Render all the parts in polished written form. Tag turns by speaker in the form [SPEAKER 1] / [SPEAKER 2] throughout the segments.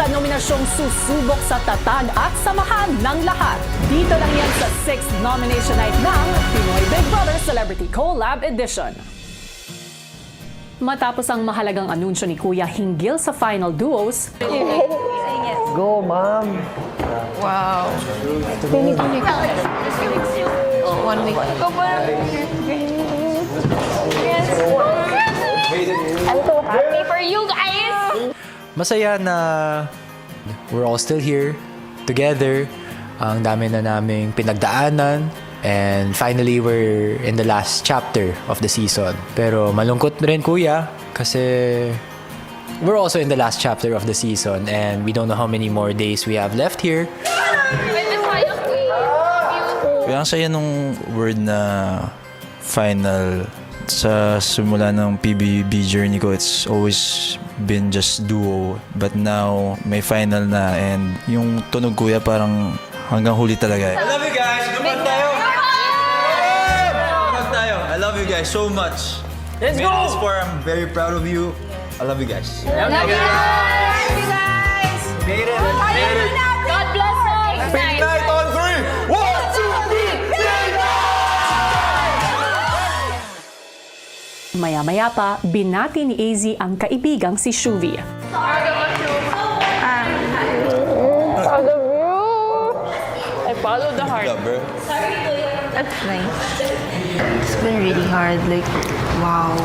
[SPEAKER 1] sa nominasyong susubok sa tatag at samahan ng lahat. Dito lang yan sa 6th nomination night ng Pinoy Big Brother Celebrity Collab Edition. Matapos ang mahalagang anunsyo ni Kuya hinggil sa final duos,
[SPEAKER 2] Go, ma'am.
[SPEAKER 3] Wow. 1 week. Yes. I'm so happy for you guys.
[SPEAKER 4] Masaya na we're all still here, together. Ang dami na naming pinagdaanan. And finally, we're in the last chapter of the season. Pero malungkot rin, Kuya, kasi we're also in the last chapter of the season and we don't know how many more days we have left here.
[SPEAKER 5] Kaya ang saya nung word na final. Sa simula ng PBB journey ko, it's always been just duo. But now, may final na and yung tunog, Kuya, parang hanggang huli talaga.
[SPEAKER 6] I love you guys! Duman tayo! Duman tayo! I love you guys so much.
[SPEAKER 2] Let's go!
[SPEAKER 6] This far, I'm very proud of you. I love you guys.
[SPEAKER 3] Love you guys.
[SPEAKER 6] Made it! Made it!
[SPEAKER 3] God bless us.
[SPEAKER 6] Big night on 3! 1, 2, 3! Big
[SPEAKER 1] maya-maya pa, binati ni AZ ang kaibigang si Shuvi.
[SPEAKER 3] I follow the heart.
[SPEAKER 6] night, bro.
[SPEAKER 7] That's nice. It's been really hard. Like, wow.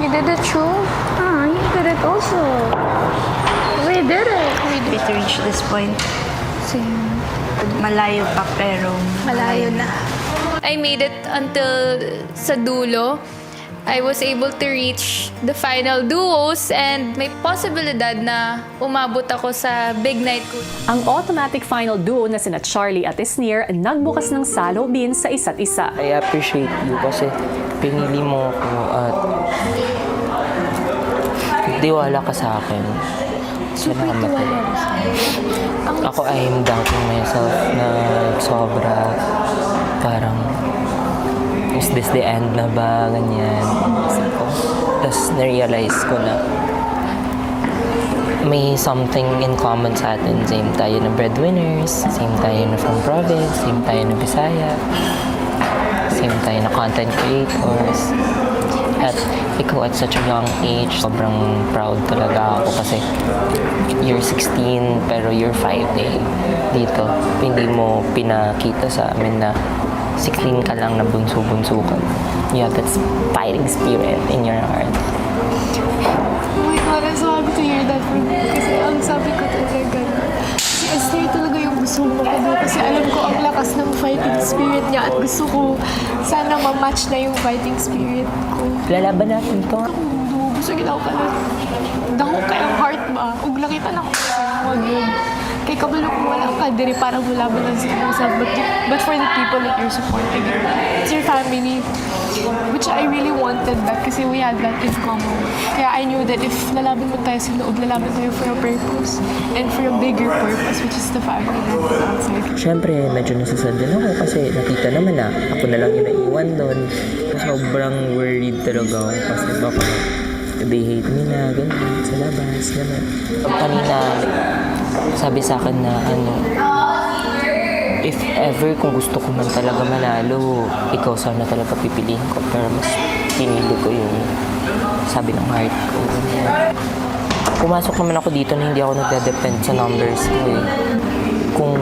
[SPEAKER 3] You did it, Chu. You did it also. We did it.
[SPEAKER 7] To reach this point.
[SPEAKER 3] Same.
[SPEAKER 7] Malayo pa pero
[SPEAKER 3] Malayo na.
[SPEAKER 8] I made it until sa dulo. I was able to reach the final duos and may posibilidad na umabot ako sa big night ko.
[SPEAKER 1] Ang automatic final duo na sina Charlie at Isnir nagbukas ng salubin sa isa't isa.
[SPEAKER 2] I appreciate you kasi pinili mo ako at tiwala ka sa akin. Salamat po. Ako, I am doubting myself na sobra. Parang, is this the end na ba? Ganyan. Tapos na-realize ko na may something in common sa atin. Same tayo na breadwinners, same tayo na from province, same tayo na Bisaya, same tayo na content creators. At ikaw at such a young age, sobrang proud talaga ako kasi you're 16 pero you're 5 dito. Hindi mo pinakita sa amin na 16 ka lang na bunso-bunso ka. You have that fighting spirit in your heart.
[SPEAKER 3] Oh my God, I'm so happy to hear that from you. Kasi ang sabi ko talaga, si Esther talaga yung gusto mo ko kasi alam ko ang lakas ng fighting spirit niya at gusto ko sana ma-match na yung fighting spirit ko.
[SPEAKER 2] Lalaban natin to.
[SPEAKER 3] Gusto ginaw ka na. Dako kayang heart ba? Ug lakitan ako sa wag yun. Kay kabalo ko wala ka diri para mulaban lang sa myself but for the people that you're supporting. It's your family. Which I really wanted that kasi we had that in common. Kaya I knew that if lalaban mo tayo sa loob, lalaban tayo for a purpose and for a bigger purpose, which is the family outside.
[SPEAKER 2] Siyempre, medyo nasasad din ako kasi nakita naman na ako na lang yung naiwan doon. Sobrang worried talaga ako kasi baka they hate me na, ganun, sa labas, naman. Kanina, sabi sa akin na if ever kung gusto ko man talaga manalo, ikaw sana talaga pipiliin ko. Pero mas pinili ko yung sabi ng heart ko. Pumasok naman ako dito na hindi ako nagde-depend sa numbers ko eh. Kung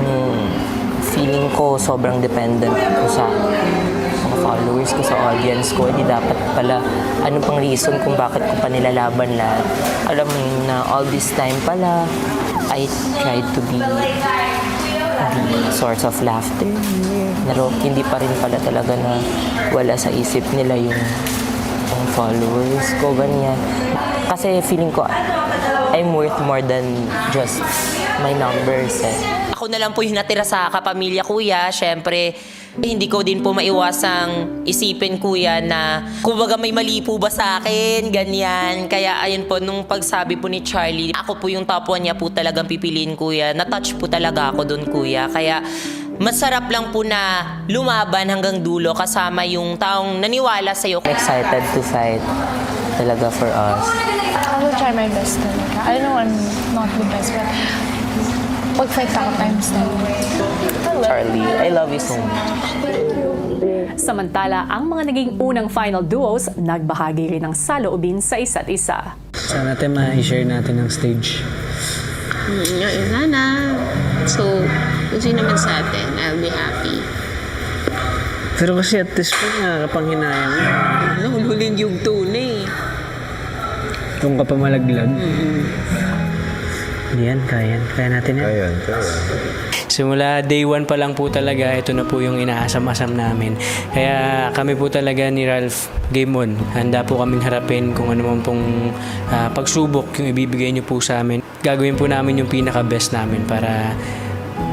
[SPEAKER 2] feeling ko sobrang dependent ko sa mga followers ko, sa audience ko, hindi dapat pala ano pang reason kung bakit ko pa nilalaban lahat. Alam mo na all this time pala, I tried to be the source of laughter. Pero hindi pa rin pala talaga na wala sa isip nila yung followers ko, ganyan. Kasi feeling ko, I'm worth more than just my numbers eh.
[SPEAKER 9] Ako na lang po yung natira sa kapamilya, Kuya. Siyempre, hindi ko din po maiwasang isipin, Kuya, na kumbaga may mali po ba sa akin, ganyan. Kaya ayun po, nung pagsabi po ni Charlie, ako po yung top 1 niya po talagang pipiliin, Kuya. Na-touch po talaga ako dun, Kuya. Kaya masarap lang po na lumaban hanggang dulo kasama yung taong naniwala sa'yo.
[SPEAKER 2] Excited to fight. talaga for us.
[SPEAKER 3] I will try my best talaga. I know I'm not the best, but pag-fight ako times 10.
[SPEAKER 2] Charlie, I love you so much.
[SPEAKER 1] Samantala, ang mga naging unang final duos, nagbahagi rin ng saloobin sa isa't isa.
[SPEAKER 10] Sana natin ma-share natin ang stage.
[SPEAKER 7] Sana. So, kung sino naman sa atin, I'll be happy.
[SPEAKER 10] Pero kasi at this point, nakakapanghinayang mo.
[SPEAKER 7] Nahululin yung tunay.
[SPEAKER 10] Kung ka pa malaglag. Yan, kaya natin yan.
[SPEAKER 6] Ayan.
[SPEAKER 10] Simula day 1 pa lang po talaga, ito na po yung inaasam-asam namin. Kaya kami po talaga ni Ralph Game On. Handa po kaming harapin kung ano man pong pagsubok yung ibibigay niyo po sa amin. Gagawin po namin yung pinaka-best namin para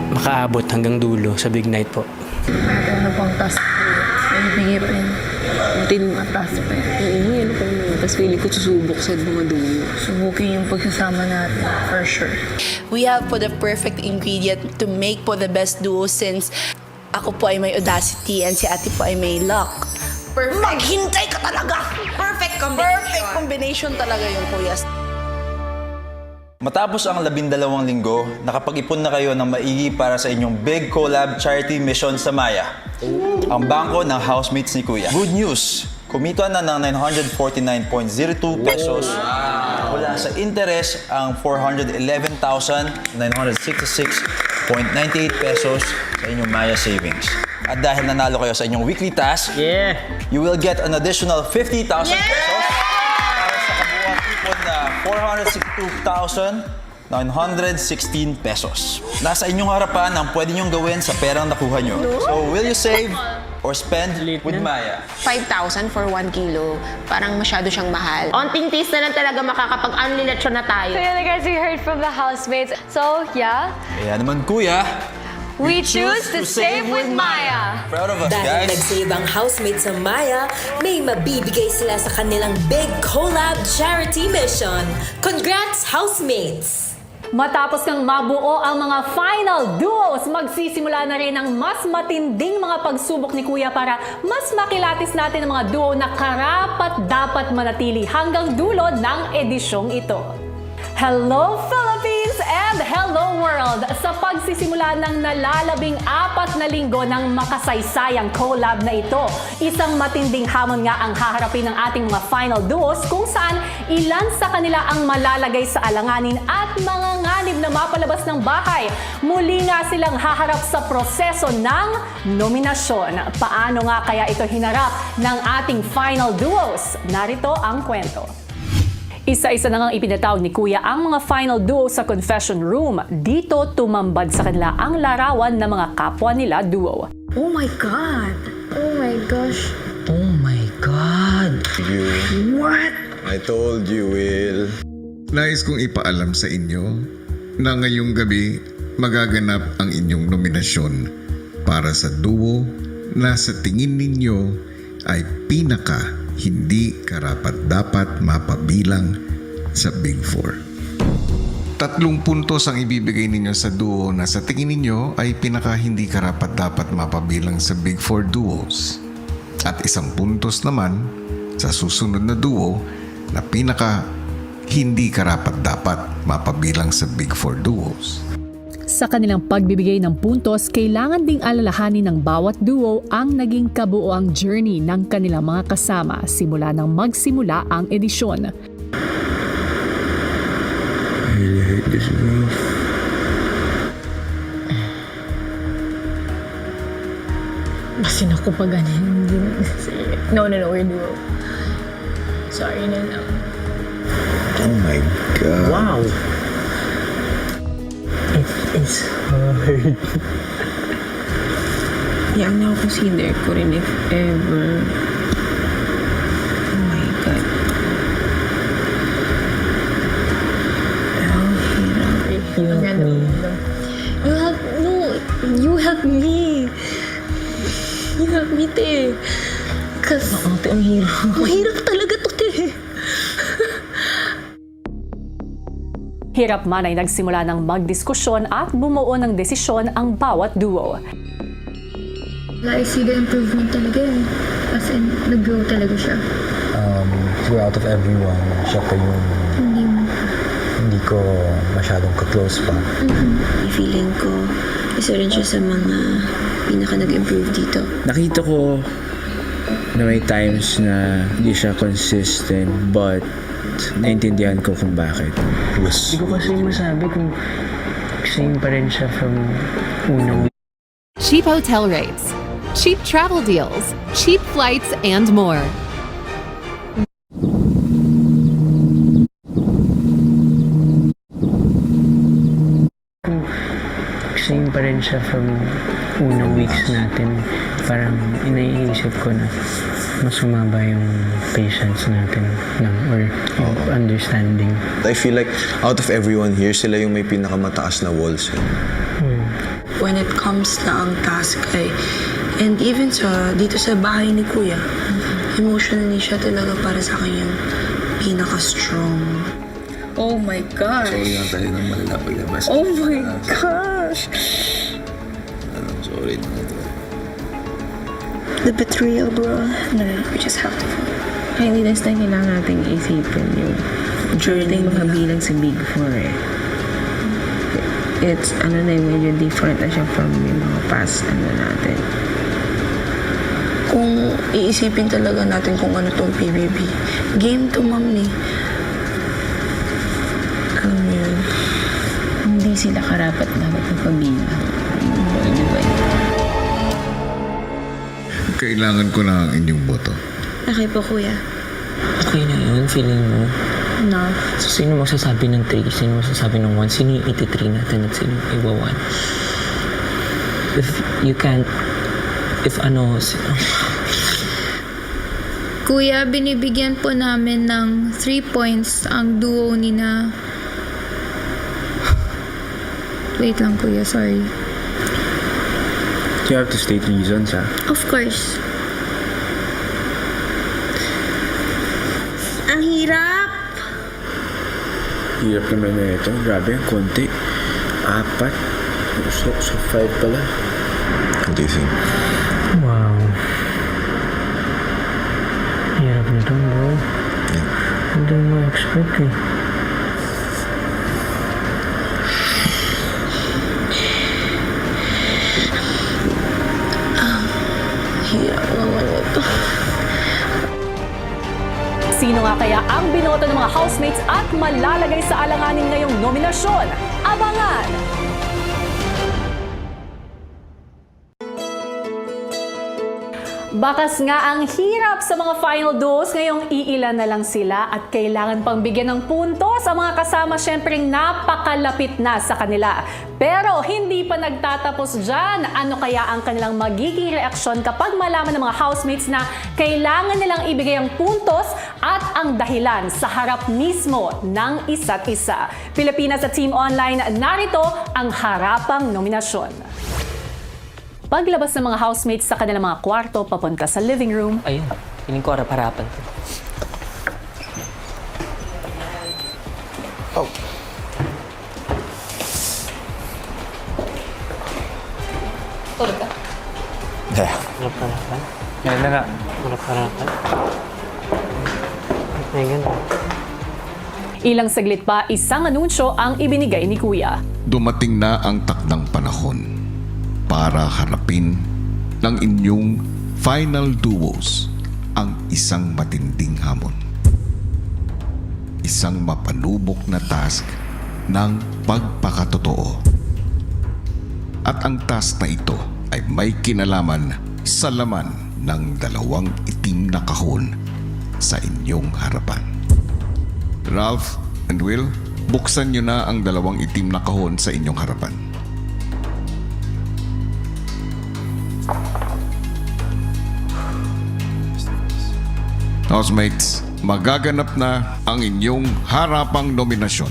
[SPEAKER 10] makaabot hanggang dulo sa big night po.
[SPEAKER 7] Ano pang task ko? Ibigay pa yun. Until task pa yun. Ano pa yun? Tapos feeling ko susubok sa mga dulo. Subukin yung pagsasama natin, for sure.
[SPEAKER 11] We have po the perfect ingredient to make po the best duo since ako po ay may audacity and si ate po ay may luck. Perfect. Maghintay ka talaga! Perfect combination. Perfect combination talaga yung kuya.
[SPEAKER 5] Matapos ang 12 linggo, nakapag-ipon na kayo ng maigi para sa inyong Big Collab Charity Mission sa Maya. Ang bangko ng housemates ni Kuya. Good news! Kumita na ng 949.02 pesos. Wala sa interest ang 411,966.98 pesos sa inyong Maya savings. At dahil nanalo kayo sa inyong weekly task, you will get an additional 50,000 pesos para sa kabuuan ipon na 462,916 pesos. Nasa inyong harapan ang pwede nyong gawin sa perang nakuha nyo. So, will you save or spend with Maya?
[SPEAKER 7] 5,000 for 1 kilo. Parang masyado siyang mahal.
[SPEAKER 9] Onting taste na lang talaga makakapag-unli lechon na tayo.
[SPEAKER 3] So yeah, guys, we heard from the housemates. So yeah,
[SPEAKER 5] Kaya naman kuya,
[SPEAKER 3] we choose to save with Maya.
[SPEAKER 5] proud of us
[SPEAKER 12] Dahil
[SPEAKER 5] guys.
[SPEAKER 12] nag-save ang housemates sa Maya, may mabibigay sila sa kanilang Big Collab Charity Mission. Congrats, housemates!
[SPEAKER 1] Matapos kang mabuo ang mga final duos, magsisimula na rin ang mas matinding mga pagsubok ni Kuya para mas makilatis natin ang mga duo na karapat-dapat manatili hanggang dulo ng edisyong ito. Hello Philippines and hello world! Sa pagsisimula ng nalalabing-4 na linggo ng makasaysayang collab na ito, isang matinding hamon nga ang haharapin ng ating mga final duos kung saan ilan sa kanila ang malalagay sa alanganin at mga nganib na mapalabas ng bahay. Muli nga silang haharap sa proseso ng nominasyon. Paano nga kaya ito hinarap ng ating final duos? Narito ang kwento. Isa-isa na ngang ipinatawag ni Kuya ang mga final duo sa confession room. Dito tumambad sa kanila ang larawan ng mga kapwa nila duo.
[SPEAKER 7] Oh my God! Oh my gosh!
[SPEAKER 10] Oh my God!
[SPEAKER 6] What? I told you, Will.
[SPEAKER 13] Nais kong ipaalam sa inyo na ngayong gabi magaganap ang inyong nominasyon para sa duo na sa tingin ninyo ay pinaka hindi karapat-dapat mapabilang sa Big Four. 3 puntos ang ibibigay ninyo sa duo na sa tingin ninyo ay pinaka hindi karapat-dapat mapabilang sa Big Four duos. At 1 puntos naman sa susunod na duo na pinaka hindi karapat-dapat mapabilang sa Big Four duos.
[SPEAKER 1] Sa kanilang pagbibigay ng puntos, kailangan ding alalahanin ng bawat duo ang naging kabuoang journey ng kanilang mga kasama simula nang magsimula ang edisyon.
[SPEAKER 6] I really hate this girl.
[SPEAKER 3] Kasi naku pa ganyan. No, we're duo. Sorry na lang.
[SPEAKER 6] Oh my God.
[SPEAKER 10] Wow! It's hard.
[SPEAKER 7] Yan na consider ko rin if ever. Oh my God.
[SPEAKER 3] You help me. You help me, te. Kasi,
[SPEAKER 10] Ang hirap.
[SPEAKER 3] mahirap talaga to, te.
[SPEAKER 1] Hirap man ay nagsimula ng magdiskusyon at bumuo ng desisyon ang bawat duo.
[SPEAKER 3] I see the improvement talaga eh. As in, nag-grow talaga siya.
[SPEAKER 4] siguro out of everyone, siya pa yung hindi ko masyadong ka-close pa.
[SPEAKER 14] Feeling ko, isa rin siya sa mga pinaka nag-improve dito.
[SPEAKER 10] Nakita ko na may times na hindi siya consistent, but naintindihan ko kung bakit. Hindi ko kasi masabi kung same pa rin siya from unang.
[SPEAKER 15] Cheap hotel rates, cheap travel deals, cheap flights, and more.
[SPEAKER 10] Same pa rin siya from unang weeks natin. Parang iniisip ko na mas sumaba yung patience natin or yung understanding.
[SPEAKER 6] I feel like out of everyone here, sila yung may pinakamataas na walls.
[SPEAKER 11] When it comes na ang task ay, and even dito sa bahay ni Kuya, emotionally siya talaga para sa akin yung pinaka-strong. Oh my gosh!
[SPEAKER 6] Sorry nga tayo nang malala paglabas.
[SPEAKER 11] Oh my gosh!
[SPEAKER 6] Sorry.
[SPEAKER 14] The betrayal, bro. No, we just have to.
[SPEAKER 7] Hindi next time kailangan nating isipin yung journey mga bilang si Big Four eh. It's medyo different na siya from yung mga past natin.
[SPEAKER 11] Kung iisipin talaga natin kung ano tong PBB, game to mami.
[SPEAKER 7] Hindi sila karapat dapat magpabilang. Di ba yun?
[SPEAKER 13] Kailangan ko na ang inyong boto.
[SPEAKER 14] Okay po, Kuya.
[SPEAKER 2] Okay na yun, feeling mo.
[SPEAKER 14] No.
[SPEAKER 2] So, sino magsasabi ng 3? Sino magsasabi ng 1? Sino yung 83 natin at sino yung iwa 1? If you can't,
[SPEAKER 8] Kuya, binibigyan po namin ng 3 points ang duo ni na... Wait lang, Kuya, sorry.
[SPEAKER 10] You have to state reasons, ha?
[SPEAKER 8] Of course.
[SPEAKER 14] Ang hirap!
[SPEAKER 10] Hirap naman na ito. Grabe, ang konti. 4. So 5 pala.
[SPEAKER 6] What do you think?
[SPEAKER 10] Wow. Hirap na ito, bro. Hindi mo expect eh.
[SPEAKER 11] Hirap naman ito.
[SPEAKER 1] Sino nga kaya ang binoto ng mga housemates at malalagay sa alanganin ngayong nominasyon? Abangan! Bakas nga ang hirap sa mga final duos, ngayong iilan na lang sila at kailangan pang bigyan ng puntos ang mga kasama, syempreng napakalapit na sa kanila. Pero hindi pa nagtatapos dyan. Ano kaya ang kanilang magiging reaksyon kapag malaman ng mga housemates na kailangan nilang ibigay ang puntos at ang dahilan sa harap mismo ng isa't isa? Pilipinas at Team Online, narito ang harapang nominasyon. Paglabas ng mga housemates sa kanilang mga kwarto papunta sa living room.
[SPEAKER 2] Ayun, feeling ko harap-harapan.
[SPEAKER 6] Oh.
[SPEAKER 8] Tulog ka.
[SPEAKER 10] Harap-harapan? Yan na nga. Harap-harapan? Ngayon.
[SPEAKER 1] Ilang saglit pa, isang anunsyo ang ibinigay ni Kuya.
[SPEAKER 13] Dumating na ang takdang panahon para harapin ng inyong final duos ang isang matinding hamon. Isang mapanubok na task ng pagpakatotoo. At ang task na ito ay may kinalaman sa laman ng 2 itim na kahon sa inyong harapan. Ralph and Will, buksan nyo na ang 2 itim na kahon sa inyong harapan. Housemates, magaganap na ang inyong harapang nominasyon.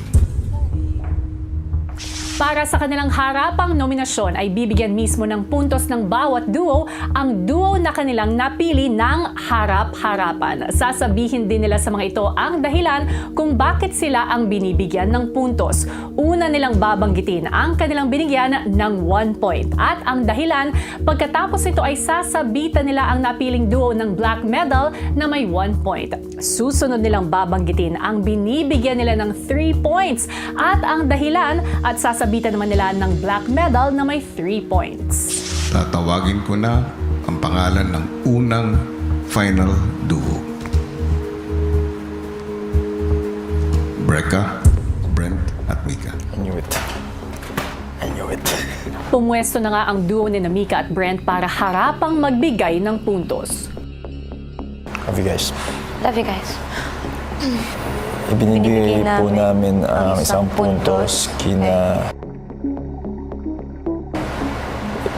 [SPEAKER 1] Para sa kanilang harapang nominasyon ay bibigyan mismo ng puntos ng bawat duo ang duo na kanilang napili ng harap-harapan. Sasabihin din nila sa mga ito ang dahilan kung bakit sila ang binibigyan ng puntos. Una nilang babanggitin ang kanilang binigyan ng 1 point. At ang dahilan, pagkatapos ito ay sasabitan nila ang napiling duo ng black medal na may 1 point. Susunod nilang babanggitin ang binibigyan nila ng 3 points at ang dahilan at sasabitan naman nila ng black medal na may 3 points.
[SPEAKER 13] Tatawagin ko na ang pangalan ng unang final duo. Brecca, Brent at Mika.
[SPEAKER 5] I knew it.
[SPEAKER 1] Pumwesto na nga ang duo ni Mika at Brent para harapang magbigay ng puntos.
[SPEAKER 5] Love you guys.
[SPEAKER 3] Love you guys.
[SPEAKER 5] Ibinibigay po namin ang isang puntos kina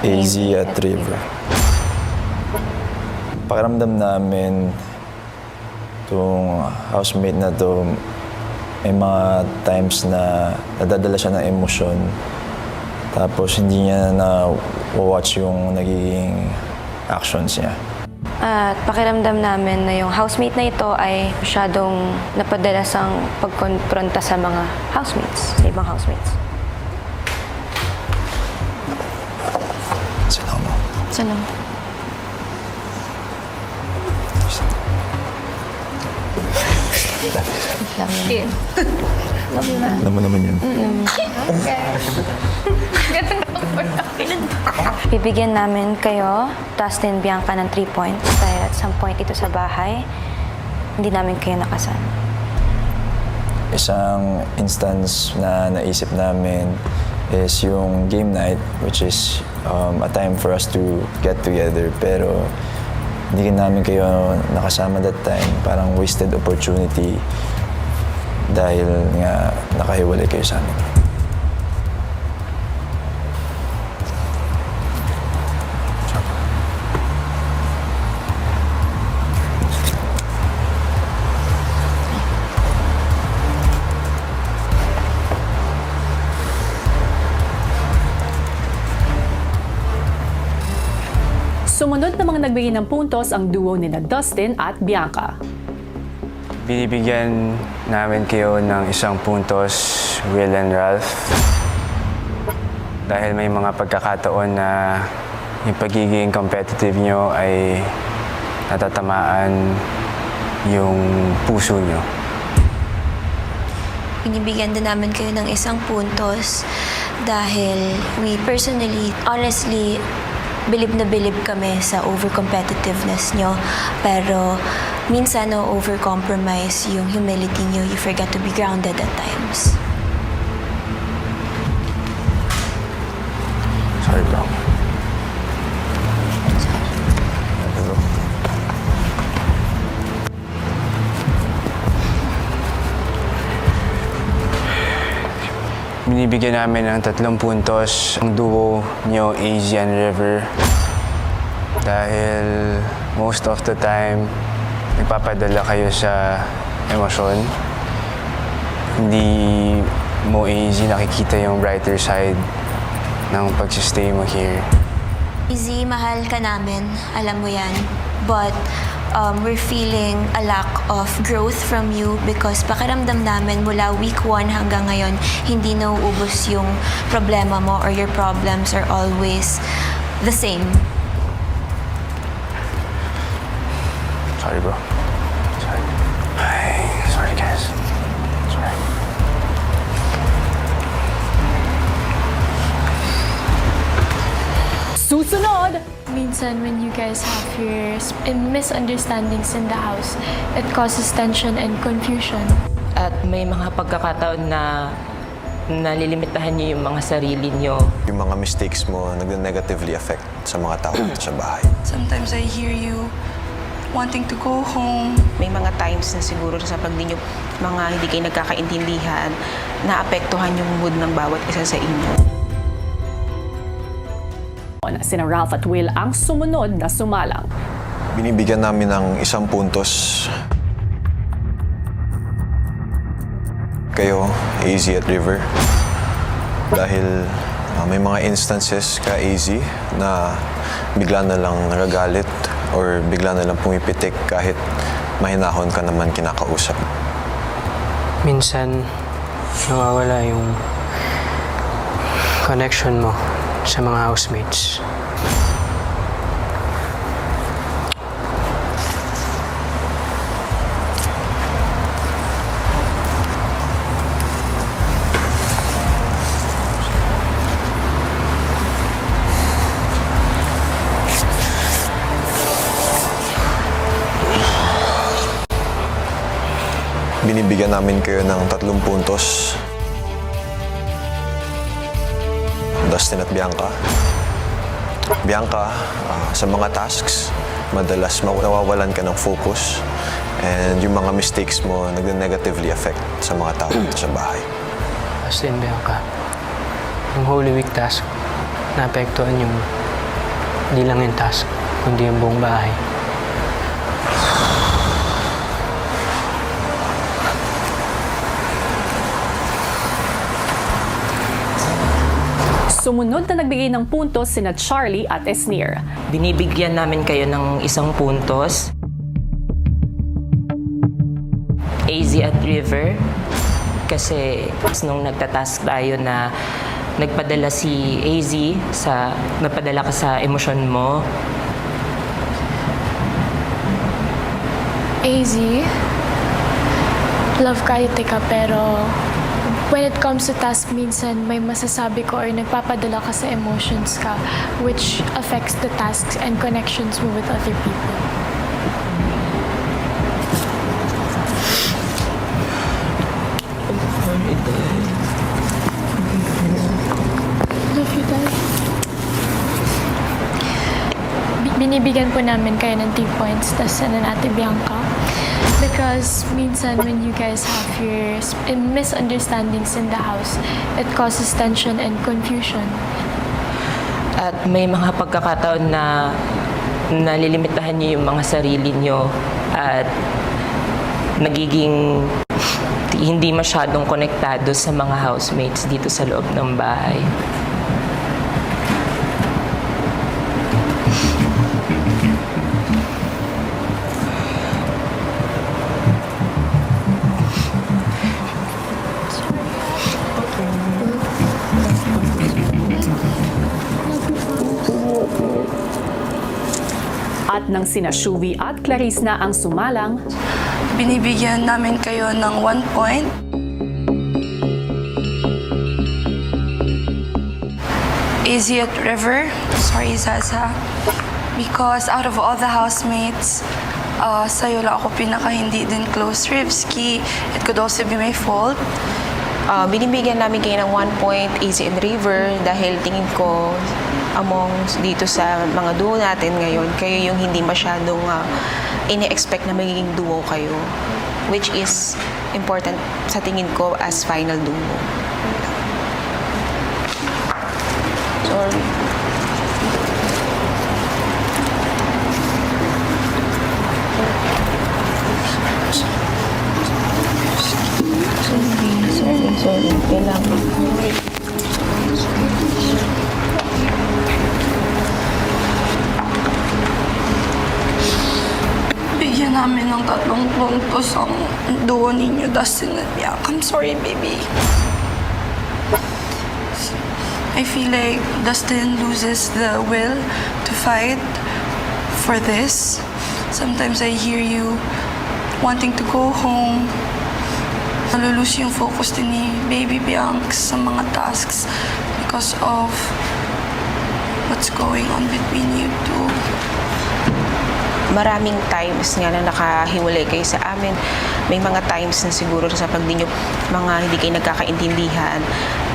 [SPEAKER 5] AZ at River. Pakiramdam namin itong housemate na to, may mga times na nadadala siya ng emosyon. Tapos hindi niya na-watch yung nagiging actions niya.
[SPEAKER 14] At pakiramdam namin na yung housemate na ito ay masyadong napadalas ang pagkonfronta sa mga housemates, sa ibang housemates.
[SPEAKER 3] Sana mo.
[SPEAKER 14] Love you, man.
[SPEAKER 5] Alam mo naman yun.
[SPEAKER 14] Bibigyan namin kayo, Dustin, Bianca, ng 3 points dahil at some point ito sa bahay, hindi namin kayo nakasama.
[SPEAKER 5] Isang instance na naisip namin is yung game night, which is a time for us to get together. Pero hindi namin kayo nakasama that time. Parang wasted opportunity dahil nga nakahiwalay kayo sa amin.
[SPEAKER 1] Sumunod na mga nagbigay ng puntos ang duo ni Dustin at Bianca.
[SPEAKER 10] Binibigyan namin kayo ng isang puntos, Will and Ralph. Dahil may mga pagkakataon na yung pagiging competitive nyo ay natatamaan yung puso nyo.
[SPEAKER 14] Binibigyan din namin kayo ng isang puntos dahil we personally, honestly, bilib na bilib kami sa over-competitiveness nyo. Pero minsan over-compromise yung humility nyo. You forget to be grounded at times.
[SPEAKER 5] Sorry, bro.
[SPEAKER 10] Binibigyan namin ng 3 puntos ang duo nyo, AZ and River. Dahil most of the time, nagpapadala kayo sa emosyon. Hindi mo, AZ, nakikita yung brighter side ng pagsistay mo here.
[SPEAKER 14] AZ, mahal ka namin. Alam mo yan. But we're feeling a lack of growth from you because pakiramdam namin mula week 1 hanggang ngayon, hindi nauubos yung problema mo or your problems are always the same.
[SPEAKER 10] Sorry, bro. Sorry. Ay, sorry, guys. Sorry.
[SPEAKER 1] Susunod!
[SPEAKER 3] Minsan when you guys have your misunderstandings in the house, it causes tension and confusion.
[SPEAKER 2] At may mga pagkakataon na nalilimitahan niyo yung mga sarili niyo.
[SPEAKER 6] Yung mga mistakes mo nag-negatively affect sa mga tao sa bahay.
[SPEAKER 11] Sometimes I hear you wanting to go home.
[SPEAKER 16] May mga times na siguro sa pag hindi kayo nagkakaintindihan, naapektuhan yung mood ng bawat isa sa inyo.
[SPEAKER 1] Sina Ralph at Will ang sumunod na sumalang.
[SPEAKER 6] Binibigyan namin ng 1 puntos. Kayo, AZ at River.
[SPEAKER 17] Dahil may mga instances ka, AZ, na bigla na lang nagagalit or bigla na lang pumipitik kahit mahinahon ka naman kinakausap.
[SPEAKER 10] Minsan, nawawala yung connection mo sa mga housemates.
[SPEAKER 17] Binibigyan namin kayo ng 3 puntos. Dustin at Bianca. Bianca, sa mga tasks, madalas nawawalan ka ng focus and yung mga mistakes mo nag-negatively affect sa mga tao sa bahay.
[SPEAKER 10] Dustin, Bianca, yung Holy Week task, naapektuhan yung hindi lang yung task, kundi yung buong bahay.
[SPEAKER 1] Sumunod na nagbigay ng puntos sina Charlie at Esnir.
[SPEAKER 2] Binibigyan namin kayo ng 1 puntos. AZ at River. Kasi nung nagtatask tayo na nagpadala si AZ nagpadala ka sa emosyon mo.
[SPEAKER 3] AZ, love kayute ka pero when it comes to task, minsan may masasabi ko or nagpapadala ka sa emotions ka, which affects the tasks and connections mo with other people. Love you, Dad. Binibigyan po namin kayo ng 3 points, tas na Ate Bianca. Because minsan when you guys have your misunderstandings in the house, it causes tension and confusion.
[SPEAKER 2] At may mga pagkakataon na nalilimitahan niyo yung mga sarili niyo at nagiging hindi masyadong konektado sa mga housemates dito sa loob ng bahay.
[SPEAKER 1] At nang sina Shuvi at Clarice na ang sumalang,
[SPEAKER 11] Binibigyan namin kayo ng 1 point. AZ at River, sorry Zaza, because out of all the housemates, sa'yo lang ako pinaka hindi din close. Rivsky, it could also be my fault.
[SPEAKER 16] Binibigyan namin kayo ng 1 point, AZ and River, dahil tingin ko among dito sa mga duo natin ngayon, kayo yung hindi masyadong ini-expect na magiging duo kayo, which is important sa tingin ko as final duo. Sorry. Sorry. Kailangan.
[SPEAKER 11] Bigyan namin ng 3 puntos ang duo ninyo, Dustin at Bianca. I'm sorry, baby. I feel like Dustin loses the will to fight for this. Sometimes I hear you wanting to go home. Nalulus yung focus din ni Baby Bianca sa mga tasks because of what's going on between you two.
[SPEAKER 16] Maraming times nga na nakahiwalay kayo sa amin. May mga times na siguro sa pag hindi kayo nagkakaintindihan,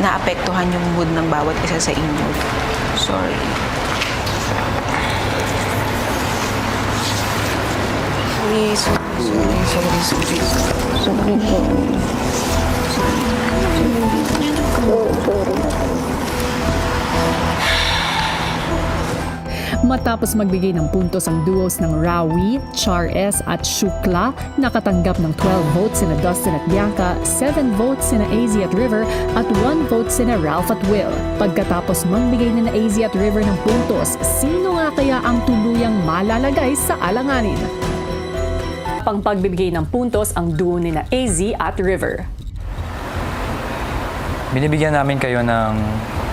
[SPEAKER 16] naapektuhan yung mood ng bawat isa sa inyo. Sorry. Sorry po.
[SPEAKER 18] Matapos magbigay ng puntos ang duos ng Rawi, Char S at Shukla, nakatanggap ng 12 votes sina Dustin at Bianca, 7 votes sina AZ at River, at 1 vote sina Ralph at Will. Pagkatapos magbigay na AZ at River ng puntos, sino nga kaya ang tuluyang malalagay sa alanganin?
[SPEAKER 1] Pang pagbibigay ng puntos ang duo ni na AZ at River.
[SPEAKER 4] Binibigyan namin kayo ng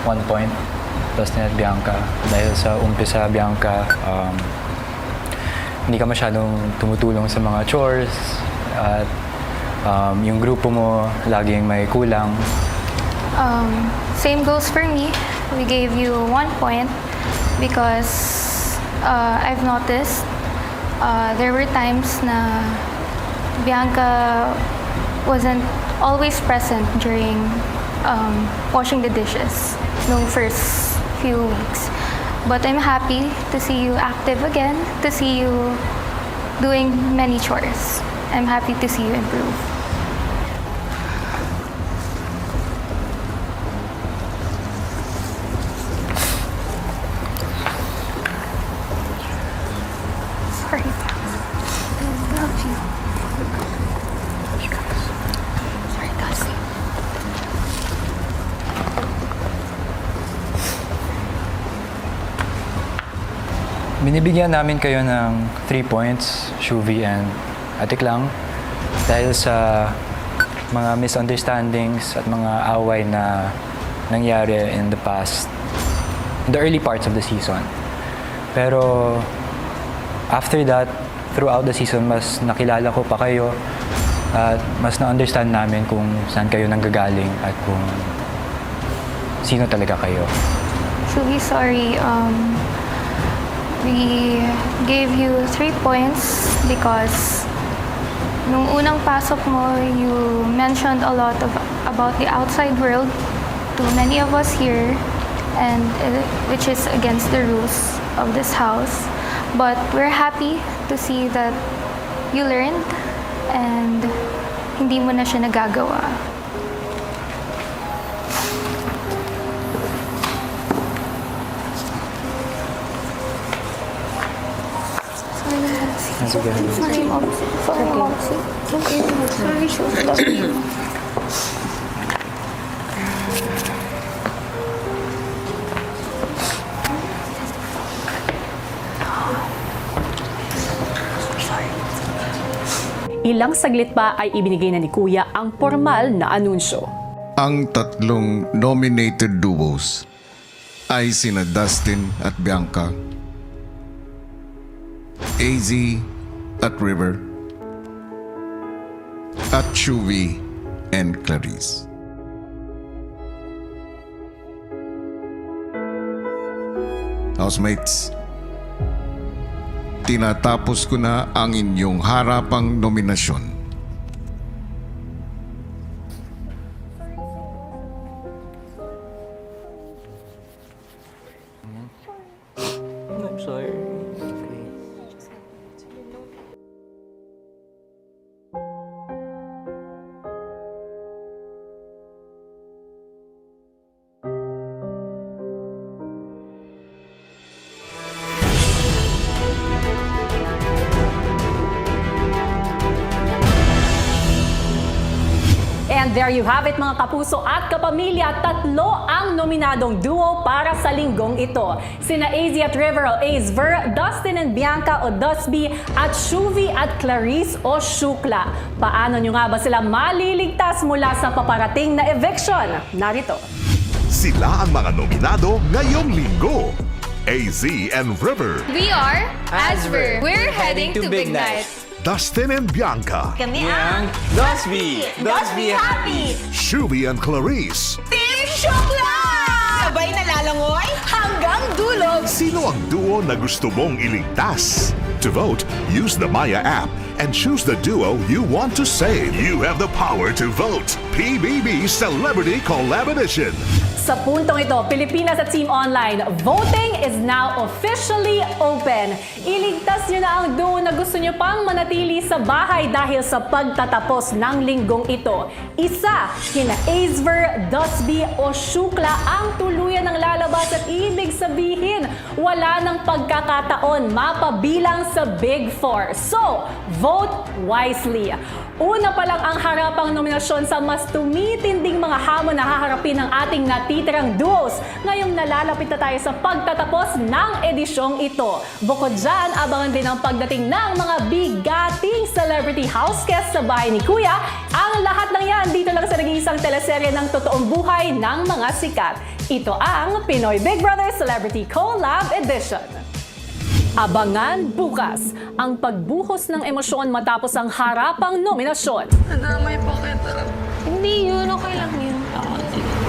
[SPEAKER 4] 1 point, Dustin at Bianca. Dahil sa umpisa, Bianca, hindi ka masyadong tumutulong sa mga chores at yung grupo mo laging may kulang.
[SPEAKER 8] Same goes for me. We gave you 1 point because I've noticed there were times na Bianca wasn't always present during washing the dishes no first few weeks. But I'm happy to see you active again, to see you doing many chores. I'm happy to see you improve. Sorry. I love you. Sorry, Cassie.
[SPEAKER 4] Binibigyan namin kayo ng 3 points, Shuvi and Atik lang, dahil sa mga misunderstandings at mga away na nangyari in the past, in the early parts of the season. Pero after that, throughout the season, mas nakilala ko pa kayo at mas na-understand namin kung saan kayo nanggagaling at kung sino talaga kayo.
[SPEAKER 8] Truly sorry. We gave you 3 points because nung unang pasok mo, you mentioned a lot about the outside world to many of us here, and which is against the rules of this house. But we're happy to see that you learned and hindi mo na siya nagagawa. Sorry, Mom. Sorry, Mom. Sorry, Shuf. Love you.
[SPEAKER 1] Ilang saglit pa ay ibinigay na ni Kuya ang formal na anunsyo.
[SPEAKER 13] Ang tatlong nominated duos ay sina Dustin at Bianca, AZ at River, at Shuvi and Clarice. Housemates, tinatapos ko na ang inyong harapang nominasyon.
[SPEAKER 2] I'm sorry.
[SPEAKER 1] And there you have it mga kapuso at kapamilya, tatlo ang nominadong duo para sa linggong ito. Sina AZ at River o Azver, Dustin and Bianca o Dusby, at Shuvi at Clarice o Shukla. Paano nyo nga ba sila maliligtas mula sa paparating na eviction? Narito.
[SPEAKER 6] Sila ang mga nominado ngayong linggo. AZ and River.
[SPEAKER 8] We are Azver. We're heading to Big Night.
[SPEAKER 6] Dustin and Bianca.
[SPEAKER 8] Kami ang
[SPEAKER 6] Dusby.
[SPEAKER 8] Dusby Happy.
[SPEAKER 6] Shuvi and Clarice.
[SPEAKER 8] Team Shukla! Sabay na lalangoy hanggang dulo.
[SPEAKER 6] Sino ang duo na gusto mong iligtas? To vote, use the Maya app and choose the duo you want to save. You have the power to vote. PBB Celebrity Collab Edition.
[SPEAKER 1] Sa puntong ito, Pilipinas at Team Online, voting is now officially open. Iligtas nyo na ang duo na gusto nyo pang manatili sa bahay dahil sa pagtatapos ng linggong ito. Isa, kina Aizver, Dusby o Shukla ang tuluyan ng lalabas at ibig sabihin, wala ng pagkakataon mapabilang sa Big Four. So, vote wisely. Una pa lang ang harapang nominasyon sa mas tumitinding mga hamon na haharapin ng ating natitirang duos. Ngayong nalalapit na tayo sa pagtatapos ng edisyong ito. Bukod dyan, abangan din ang pagdating ng mga bigating celebrity house guests sa bahay ni Kuya. Ang lahat ng yan dito lang sa nag-iisang teleserye ng totoong buhay ng mga sikat. Ito ang Pinoy Big Brother Celebrity Collab Edition. Abangan bukas ang pagbuhos ng emosyon matapos ang harapang nominasyon.
[SPEAKER 3] Nadamay pa kita. Hindi yun, okay lang yun.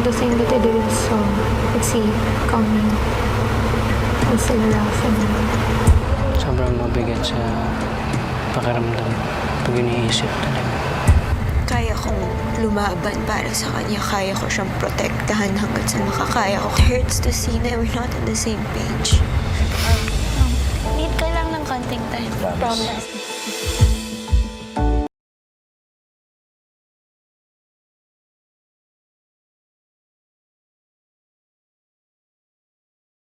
[SPEAKER 3] The thing that I did is see coming. It's still laughing.
[SPEAKER 10] Sobrang mabigat sa pakiramdam pag iniisip talaga.
[SPEAKER 14] Kaya kong lumaban para sa kanya. Kaya ko siyang protektahan hanggang sa makakaya ko. It hurts to see that we're not on the same page.
[SPEAKER 8] Need ka lang ng konting time.
[SPEAKER 14] Promise.